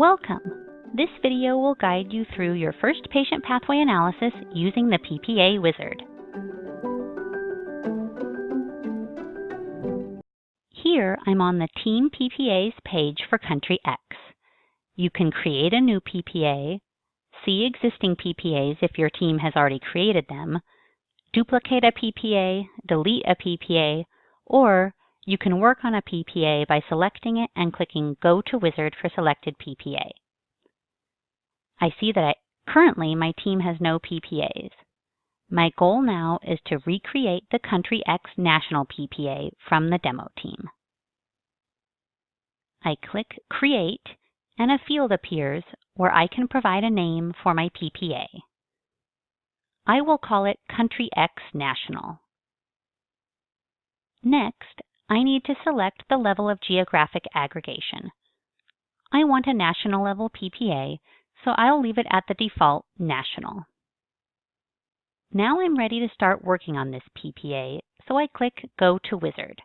Welcome! This video will guide you through your first patient pathway analysis using the PPA Wizard. Here, I'm on the Team PPAs page for Country X. You can create a new PPA, see existing PPAs if your team has already created them, duplicate a PPA, delete a PPA, or you can work on a PPA by selecting it and clicking Go to Wizard for selected PPA. I see that currently my team has no PPAs. My goal now is to recreate the Country X National PPA from the demo team. I click Create, and a field appears where I can provide a name for my PPA. I will call it Country X National. Next, I need to select the level of geographic aggregation. I want a national level PPA, so I'll leave it at the default National. Now I'm ready to start working on this PPA, so I click Go to Wizard.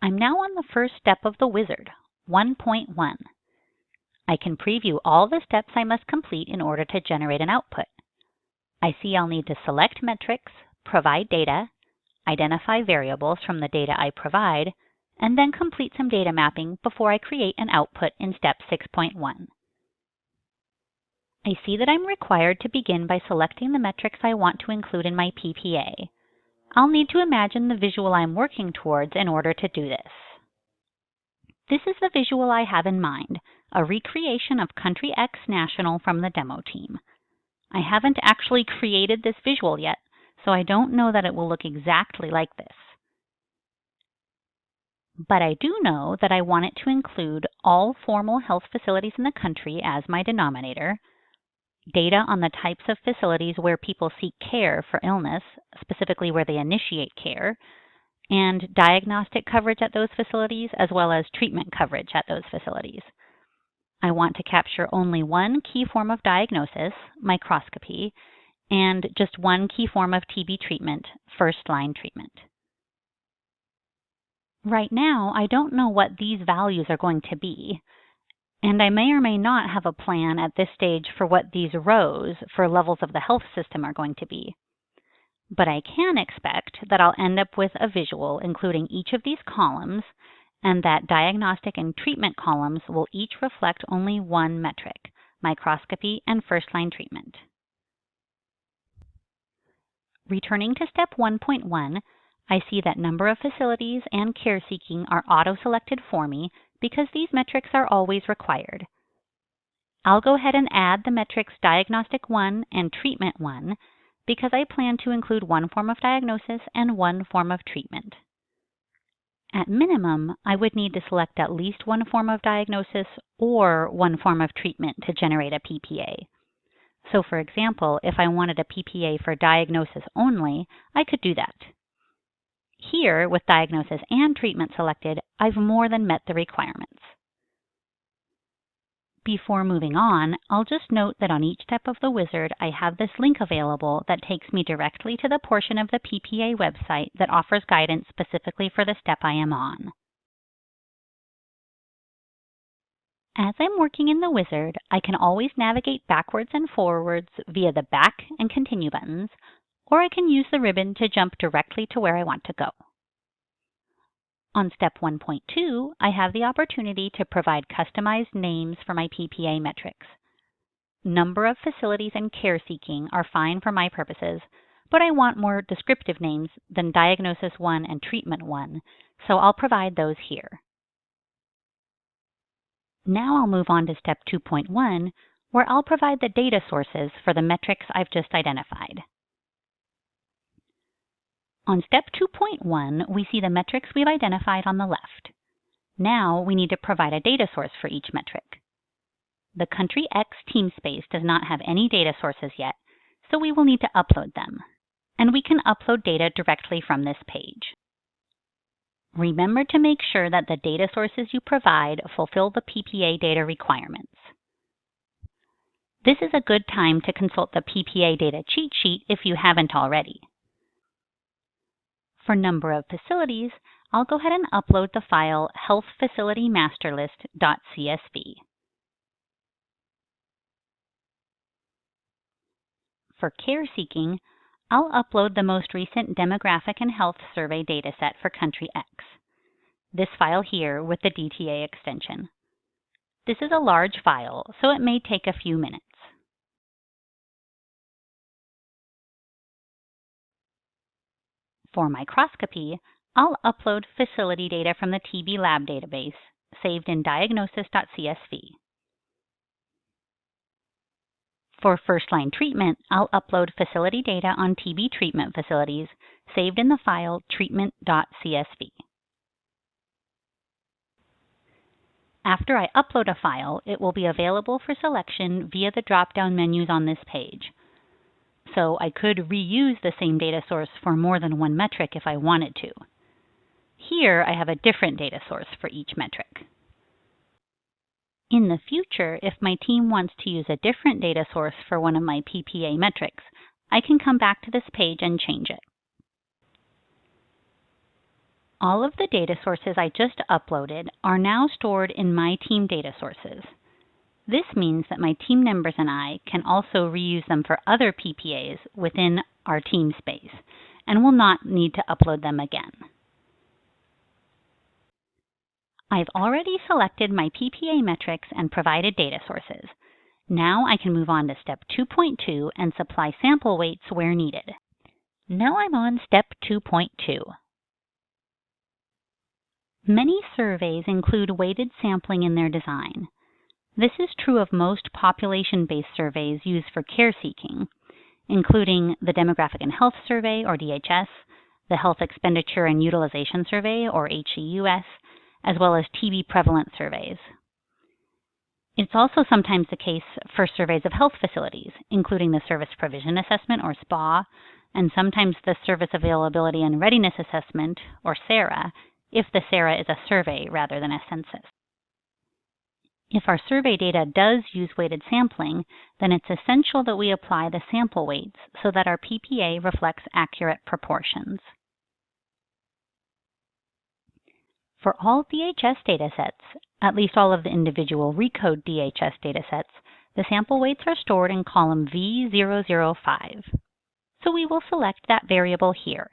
I'm now on the first step of the wizard, 1.1. I can preview all the steps I must complete in order to generate an output. I see I'll need to select metrics, provide data, identify variables from the data I provide, and then complete some data mapping before I create an output in step 6.1. I see that I'm required to begin by selecting the metrics I want to include in my PPA. I'll need to imagine the visual I'm working towards in order to do this. This is the visual I have in mind, a recreation of Country X National from the demo team. I haven't actually created this visual yet, so I don't know that it will look exactly like this. But I do know that I want it to include all formal health facilities in the country as my denominator, data on the types of facilities where people seek care for illness, specifically where they initiate care, and diagnostic coverage at those facilities as well as treatment coverage at those facilities. I want to capture only one key form of diagnosis, microscopy, and just one key form of TB treatment, first-line treatment. Right now, I don't know what these values are going to be, and I may or may not have a plan at this stage for what these rows for levels of the health system are going to be. But I can expect that I'll end up with a visual including each of these columns, and that diagnostic and treatment columns will each reflect only one metric, microscopy and first-line treatment. Returning to step 1.1, I see that number of facilities and care seeking are auto-selected for me because these metrics are always required. I'll go ahead and add the metrics Diagnostic 1 and Treatment 1 because I plan to include one form of diagnosis and one form of treatment. At minimum, I would need to select at least one form of diagnosis or one form of treatment to generate a PPA. So for example, if I wanted a PPA for diagnosis only, I could do that. Here, with diagnosis and treatment selected, I've more than met the requirements. Before moving on, I'll just note that on each step of the wizard, I have this link available that takes me directly to the portion of the PPA website that offers guidance specifically for the step I am on. As I'm working in the wizard, I can always navigate backwards and forwards via the back and continue buttons, or I can use the ribbon to jump directly to where I want to go. On step 1.2, I have the opportunity to provide customized names for my PPA metrics. Number of facilities and care seeking are fine for my purposes, but I want more descriptive names than Diagnosis 1 and Treatment 1, so I'll provide those here. Now I'll move on to step 2.1, where I'll provide the data sources for the metrics I've just identified. On step 2.1, we see the metrics we've identified on the left. Now we need to provide a data source for each metric. The Country X team space does not have any data sources yet, so we will need to upload them. And we can upload data directly from this page. Remember to make sure that the data sources you provide fulfill the PPA data requirements. This is a good time to consult the PPA data cheat sheet if you haven't already. For number of facilities, I'll go ahead and upload the file healthfacilitymasterlist.csv. For care seeking, I'll upload the most recent demographic and health survey dataset for country X. This file here with the DTA extension. This is a large file, so it may take a few minutes. For microscopy, I'll upload facility data from the TB lab database, saved in diagnosis.csv. For first-line treatment, I'll upload facility data on TB treatment facilities, saved in the file treatment.csv. After I upload a file, it will be available for selection via the drop-down menus on this page. So I could reuse the same data source for more than one metric if I wanted to. Here, I have a different data source for each metric. In the future, if my team wants to use a different data source for one of my PPA metrics, I can come back to this page and change it. All of the data sources I just uploaded are now stored in my team data sources. This means that my team members and I can also reuse them for other PPAs within our team space, and will not need to upload them again. I've already selected my PPA metrics and provided data sources. Now I can move on to step 2.2 and supply sample weights where needed. Now I'm on step 2.2. Many surveys include weighted sampling in their design. This is true of most population-based surveys used for care seeking, including the Demographic and Health Survey, or DHS, the Health Expenditure and Utilization Survey, or HEUS, as well as TB prevalence surveys. It's also sometimes the case for surveys of health facilities, including the Service Provision Assessment, or SPA, and sometimes the Service Availability and Readiness Assessment, or SARA, if the SARA is a survey rather than a census. If our survey data does use weighted sampling, then it's essential that we apply the sample weights so that our PPA reflects accurate proportions. For all DHS datasets, at least all of the individual recode DHS datasets, the sample weights are stored in column V005. So we will select that variable here.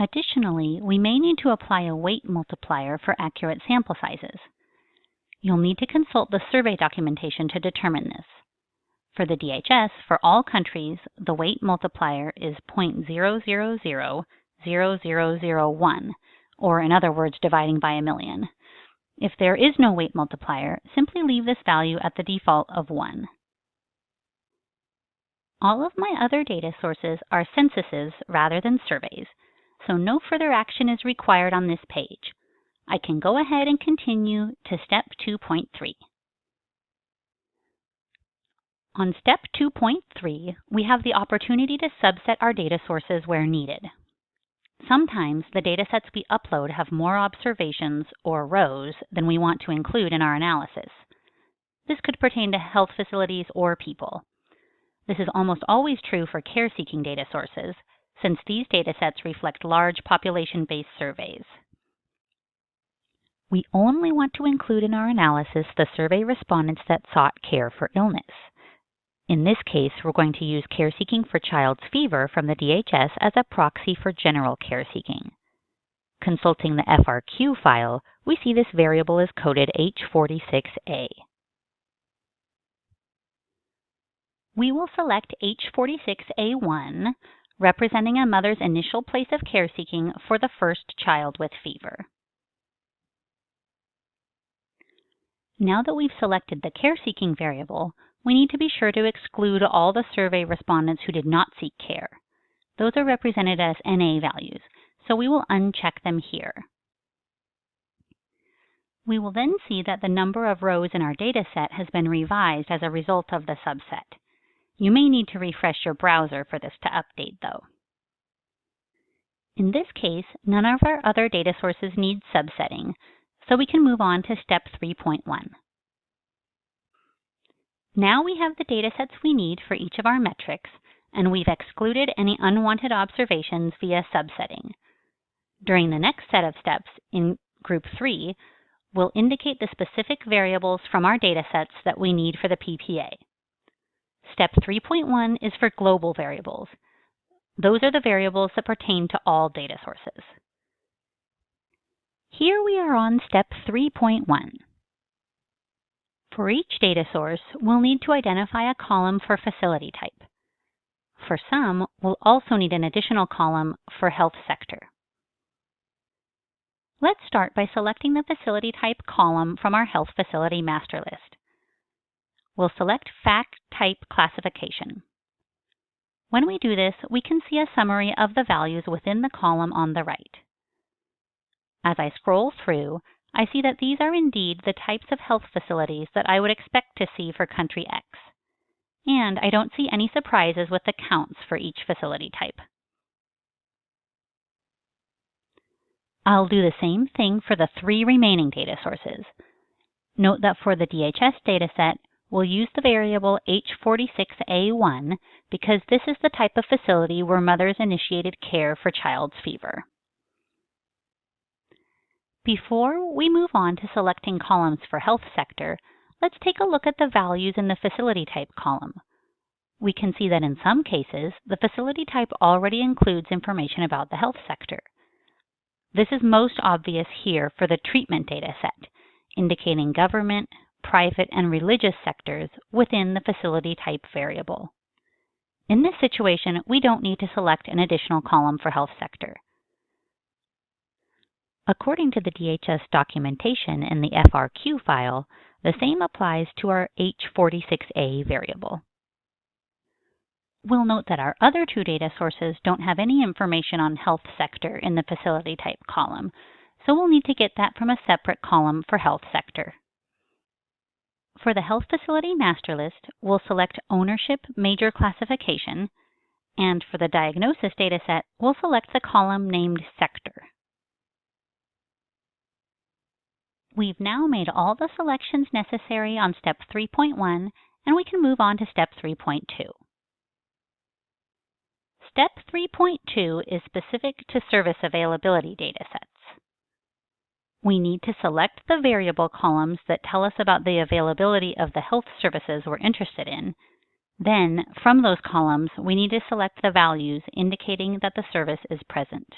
Additionally, we may need to apply a weight multiplier for accurate sample sizes. You'll need to consult the survey documentation to determine this. For the DHS, for all countries, the weight multiplier is 0.0000001, or in other words, dividing by a million. If there is no weight multiplier, simply leave this value at the default of 1. All of my other data sources are censuses rather than surveys, so no further action is required on this page. I can go ahead and continue to step 2.3. On step 2.3, we have the opportunity to subset our data sources where needed. Sometimes the datasets we upload have more observations, or rows, than we want to include in our analysis. This could pertain to health facilities or people. This is almost always true for care-seeking data sources, since these datasets reflect large population-based surveys. We only want to include in our analysis the survey respondents that sought care for illness. In this case, we're going to use care seeking for child's fever from the DHS as a proxy for general care seeking. Consulting the FRQ file, we see this variable is coded H46A. We will select H46A1, representing a mother's initial place of care seeking for the first child with fever. Now that we've selected the care seeking variable, we need to be sure to exclude all the survey respondents who did not seek care. Those are represented as NA values, so we will uncheck them here. We will then see that the number of rows in our dataset has been revised as a result of the subset. You may need to refresh your browser for this to update, though. In this case, none of our other data sources need subsetting, so we can move on to step 3.1. Now we have the datasets we need for each of our metrics, and we've excluded any unwanted observations via subsetting. During the next set of steps in Group 3, we'll indicate the specific variables from our datasets that we need for the PPA. Step 3.1 is for global variables. Those are the variables that pertain to all data sources. Here we are on Step 3.1. For each data source, we'll need to identify a column for facility type. For some, we'll also need an additional column for health sector. Let's start by selecting the facility type column from our health facility master list. We'll select Fact Type Classification. When we do this, we can see a summary of the values within the column on the right. As I scroll through, I see that these are indeed the types of health facilities that I would expect to see for country X. And I don't see any surprises with the counts for each facility type. I'll do the same thing for the 3 remaining data sources. Note that for the DHS dataset, we'll use the variable H46A1 because this is the type of facility where mothers initiated care for child's fever. Before we move on to selecting columns for health sector, let's take a look at the values in the facility type column. We can see that in some cases, the facility type already includes information about the health sector. This is most obvious here for the treatment data set, indicating government, private, and religious sectors within the facility type variable. In this situation, we don't need to select an additional column for health sector. According to the DHS documentation in the FRQ file, the same applies to our H46A variable. We'll note that our other 2 data sources don't have any information on health sector in the facility type column, so we'll need to get that from a separate column for health sector. For the health facility master list, we'll select Ownership Major Classification, and for the diagnosis dataset, we'll select the column named Sector. We've now made all the selections necessary on Step 3.1, and we can move on to Step 3.2. Step 3.2 is specific to service availability datasets. We need to select the variable columns that tell us about the availability of the health services we're interested in. Then, from those columns, we need to select the values indicating that the service is present.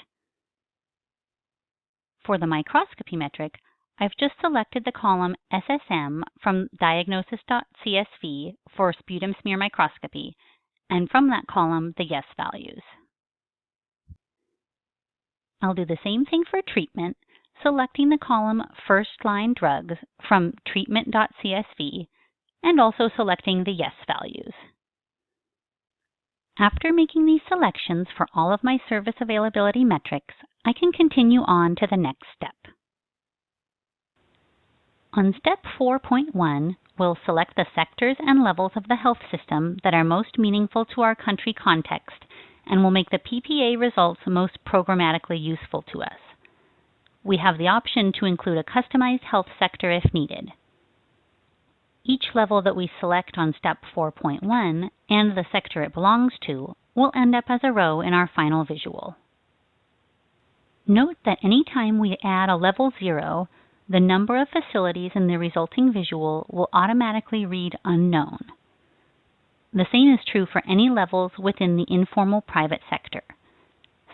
For the microscopy metric, I've just selected the column SSM from diagnosis.csv for sputum smear microscopy, and from that column, the yes values. I'll do the same thing for treatment, selecting the column First Line Drugs from treatment.csv, and also selecting the yes values. After making these selections for all of my service availability metrics, I can continue on to the next step. On Step 4.1, we'll select the sectors and levels of the health system that are most meaningful to our country context, and will make the PPA results most programmatically useful to us. We have the option to include a customized health sector if needed. Each level that we select on Step 4.1 and the sector it belongs to will end up as a row in our final visual. Note that any time we add a level 0, the number of facilities in the resulting visual will automatically read unknown. The same is true for any levels within the informal private sector.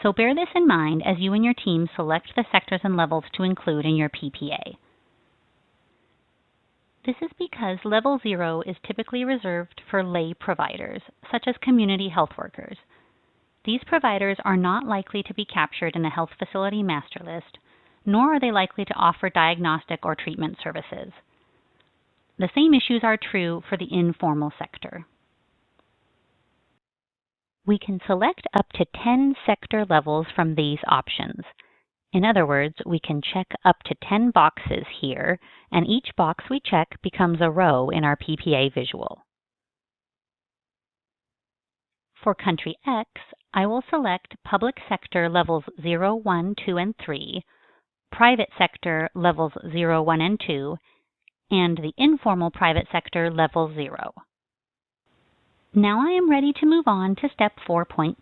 So bear this in mind as you and your team select the sectors and levels to include in your PPA. This is because level 0 is typically reserved for lay providers, such as community health workers. These providers are not likely to be captured in a health facility master list, nor are they likely to offer diagnostic or treatment services. The same issues are true for the informal sector. We can select up to 10 sector levels from these options. In other words, we can check up to 10 boxes here, and each box we check becomes a row in our PPA visual. For country X, I will select public sector levels 0, 1, 2, and 3, private sector levels 0, 1, and 2, and the informal private sector level 0. Now I am ready to move on to step 4.2.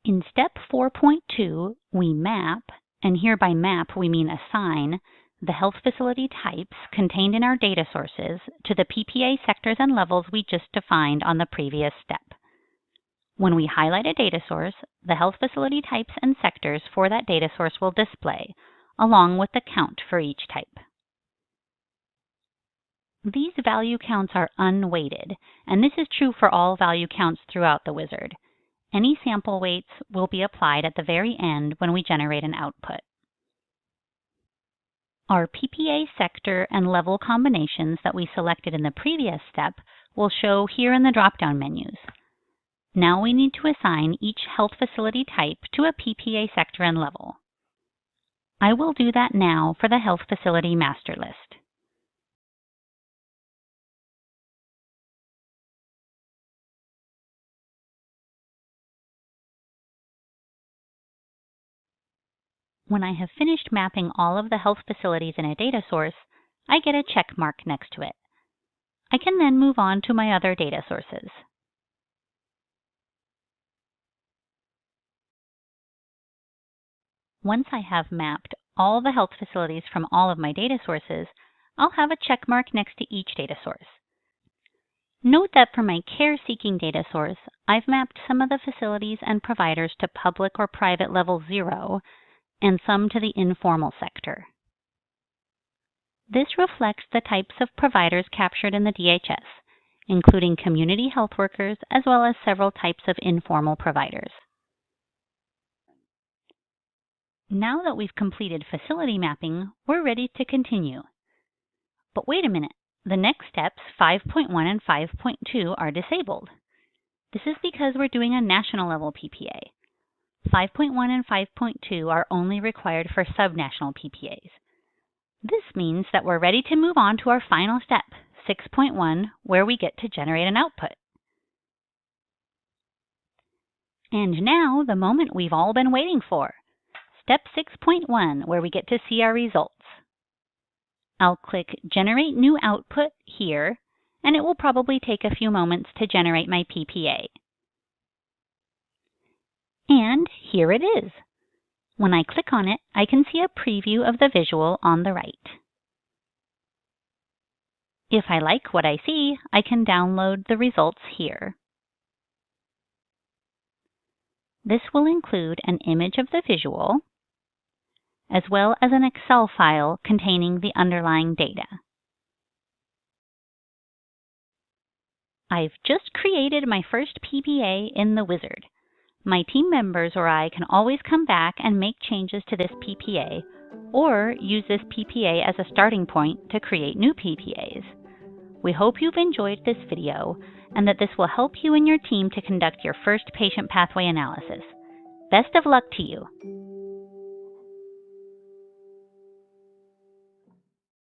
In step 4.2, we map, and here by map we mean assign, the health facility types contained in our data sources to the PPA sectors and levels we just defined on the previous step. When we highlight a data source, the health facility types and sectors for that data source will display, along with the count for each type. These value counts are unweighted, and this is true for all value counts throughout the wizard. Any sample weights will be applied at the very end when we generate an output. Our PPA sector and level combinations that we selected in the previous step will show here in the drop-down menus. Now we need to assign each health facility type to a PPA sector and level. I will do that now for the health facility master list. When I have finished mapping all of the health facilities in a data source, I get a check mark next to it. I can then move on to my other data sources. Once I have mapped all the health facilities from all of my data sources, I'll have a check mark next to each data source. Note that for my care-seeking data source, I've mapped some of the facilities and providers to public or private level 0, and some to the informal sector. This reflects the types of providers captured in the DHS, including community health workers as well as several types of informal providers. Now that we've completed facility mapping, we're ready to continue. But wait a minute, the next steps, 5.1 and 5.2, are disabled. This is because we're doing a national level PPA. 5.1 and 5.2 are only required for subnational PPAs. This means that we're ready to move on to our final step, 6.1, where we get to generate an output. And now, the moment we've all been waiting for, step 6.1, where we get to see our results. I'll click Generate New Output here, and it will probably take a few moments to generate my PPA. And here it is. When I click on it, I can see a preview of the visual on the right. If I like what I see, I can download the results here. This will include an image of the visual, as well as an Excel file containing the underlying data. I've just created my first PPA in the wizard. My team members or I can always come back and make changes to this PPA, or use this PPA as a starting point to create new PPAs. We hope you've enjoyed this video and that this will help you and your team to conduct your first patient pathway analysis. Best of luck to you!